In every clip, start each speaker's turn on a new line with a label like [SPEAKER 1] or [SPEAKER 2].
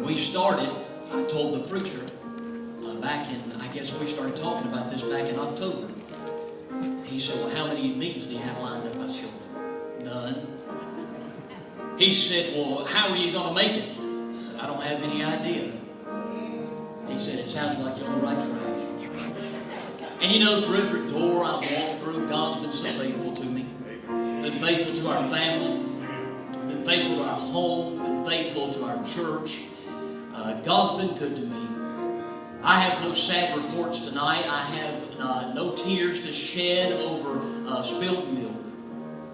[SPEAKER 1] we started, I told the preacher back in, I guess we started talking about this back in October. He said, well, how many meetings do you have lined up? I said, none. He said, well, how are you going to make it? I said, I don't have any idea. He said, it sounds like you're on the right track. And you know, through every door I've walked through, God's been so faithful to me. Been faithful to our family. Been faithful to our home. Been faithful to our church. God's been good to me. I have no sad reports tonight. I have no tears to shed over spilled milk.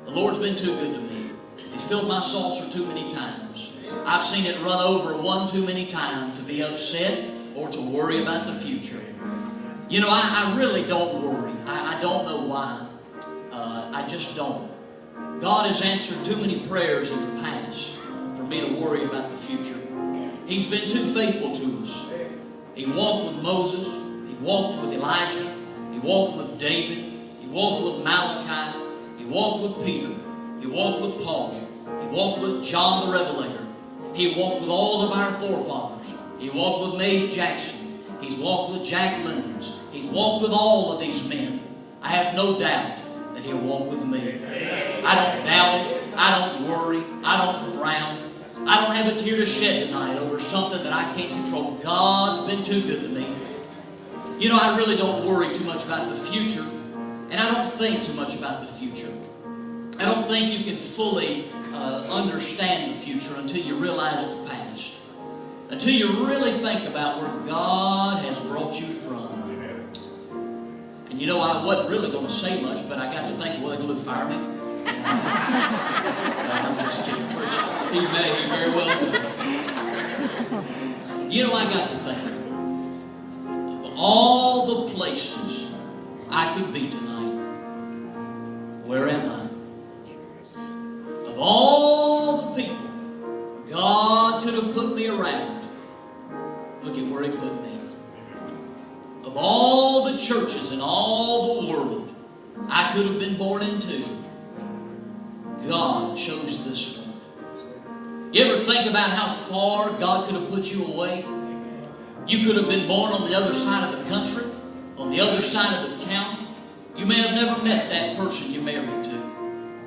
[SPEAKER 1] The Lord's been too good to me. He's filled my saucer too many times. I've seen it run over one too many times to be upset or to worry about the future. You know, I really don't worry. I don't know why. I just don't. God has answered too many prayers in the past for me to worry about the future. He's been too faithful to us. He walked with Moses. He walked with Elijah. He walked with David. He walked with Malachi. He walked with Peter. He walked with Paul. He walked with John the Revelator. He walked with all of our forefathers. He walked with Mays Jackson. He's walked with Jack Lemons. He's walked with all of these men. I have no doubt that He'll walk with me. I don't doubt it. I don't worry. I don't frown. I don't have a tear to shed tonight over something that I can't control. God's been too good to me. You know, I really don't worry too much about the future, and I don't think too much about the future. I don't think you can fully understand the future until you realize the past, until you really think about where God has brought you from. And you know, I wasn't really going to say much, but I got to thinking, well, they're going to fire me. I'm just kidding, preacher. He very well do. You know, I got to thinking of all the places I could be tonight. Where am I? Of all the people God could have put me around, look at where He put me. Of all the churches in all the world I could have been born into, God chose this one. You ever think about how far God could have put you away? You could have been born on the other side of the country, on the other side of the county. You may have never met that person you married to.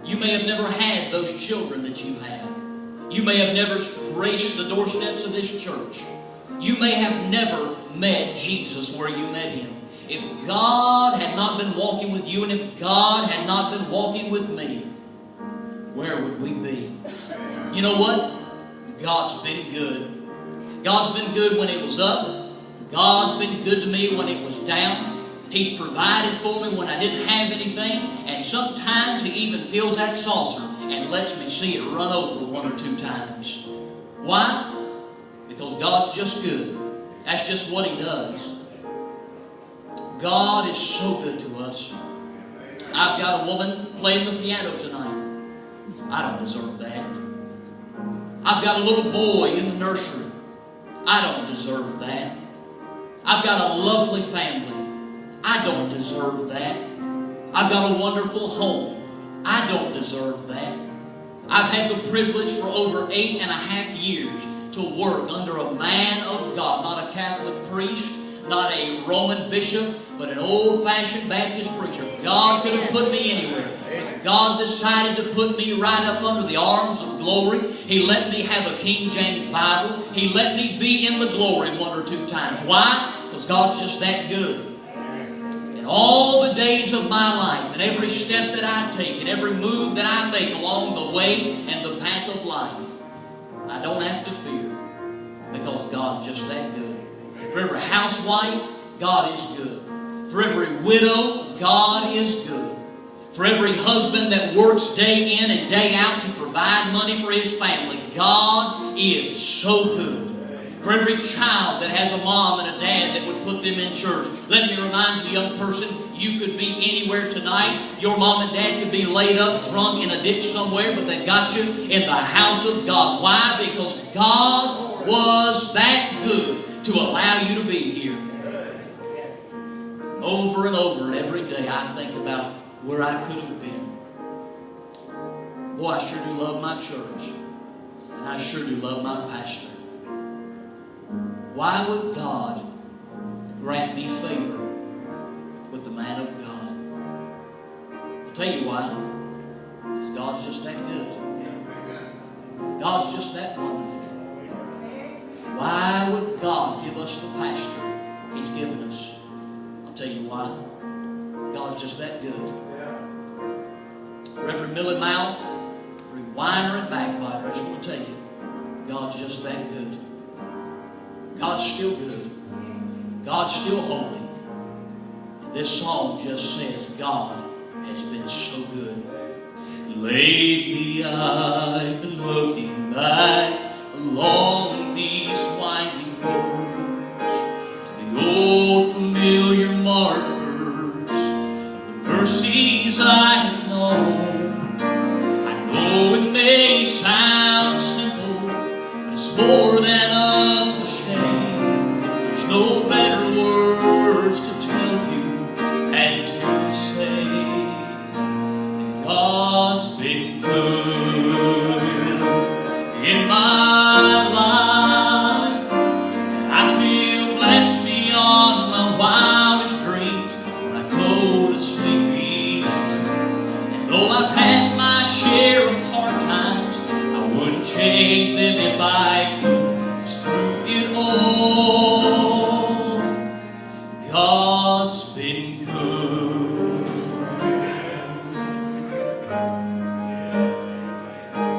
[SPEAKER 1] You may have never had those children that you have. You may have never graced the doorsteps of this church. You may have never met Jesus where you met Him. If God had not been walking with you, and if God had not been walking with me, where would we be? You know what? God's been good. God's been good when it was up. God's been good to me when it was down. He's provided for me when I didn't have anything. And sometimes He even fills that saucer and lets me see it run over one or two times. Why? Because God's just good. That's just what He does. God is so good to us. I've got a woman playing the piano tonight. I don't deserve that. I've got a little boy in the nursery. I don't deserve that. I've got a lovely family. I don't deserve that. I've got a wonderful home. I don't deserve that. I've had the privilege for over 8.5 years to work under a man of God, not a Catholic priest, not a Roman bishop, but an old-fashioned Baptist preacher. God could have put me anywhere, but God decided to put me right up under the arms of glory. He let me have a King James Bible. He let me be in the glory one or two times. Why? Because God's just that good. And all the days of my life, and every step that I take, and every move that I make along the way and the path of life, I don't have to fear, because God's just that good. For every housewife, God is good. For every widow, God is good. For every husband that works day in and day out to provide money for his family, God is so good. For every child that has a mom and a dad that would put them in church. Let me remind you, young person, you could be anywhere tonight. Your mom and dad could be laid up drunk in a ditch somewhere, but they got you in the house of God. Why? Because God was that good to allow you to be here. Over and over and every day I think about where I could have been. Boy, I sure do love my church. And I sure do love my pastor. Why would God grant me favor with the man of God? I'll tell you why. Because God's just that good. God's just that wonderful. Why would God give us the pastor He's given us? I'll tell you why. God's just that good. Reverend Millie Mouth, every whiner and backbiter, I just want to tell you, God's just that good. God's still good. God's still holy. And this song just says, God has been so good. Lately I've been looking back along these winding roads to the old familiar markers of the mercies I have known. I know it may sound simple, but it's more than a cliche. There's no better words to tell you than to say that God's been good in my life. And I feel blessed beyond my wildest dreams when I go to sleep each night. And though I've had my share of hard times, I wouldn't change them if I could. 'Cause through it all, God's been good.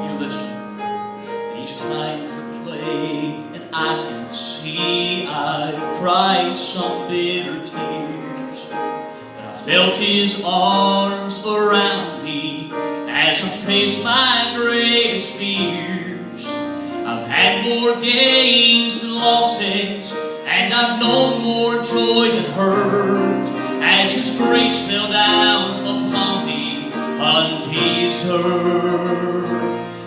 [SPEAKER 1] You listen. These times are plague, and I can see I've cried some bitter tears. But I felt His arms around me as I faced my greatest fears. I've had more gains than losses, and I've known more joy than hurt, as His grace fell down upon me undeserved.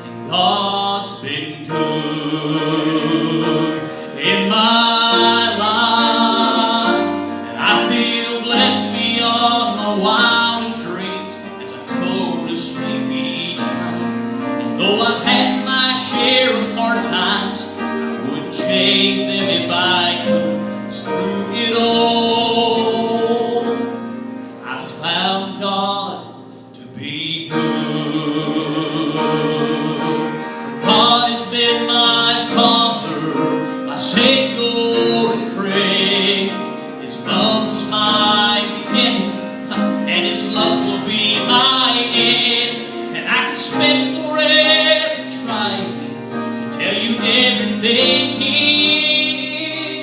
[SPEAKER 1] And God's been good in my life, and I feel blessed beyond my wildest dreams as I go to sleep each night. And though I've had my share of hard times, I wouldn't change them if I could. 'Cause through it all, I found God to be good. For God has been my Father, my Savior and friend. His love was my beginning, and His love will be my end. And I could spend forever trying to tell you everything He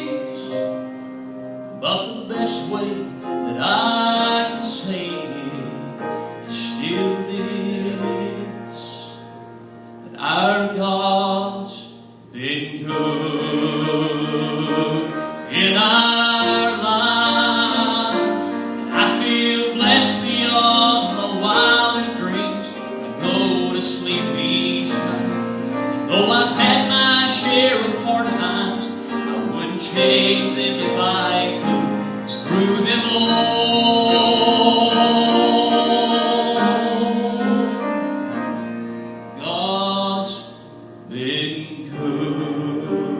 [SPEAKER 1] is, but the best way that I can say it is still this, that our God's been good in our lives. And I feel blessed beyond my wildest dreams when I go to sleep each night. And though I've had my share of hard times, I wouldn't change them if I could. 'Cause through them all, God's been good.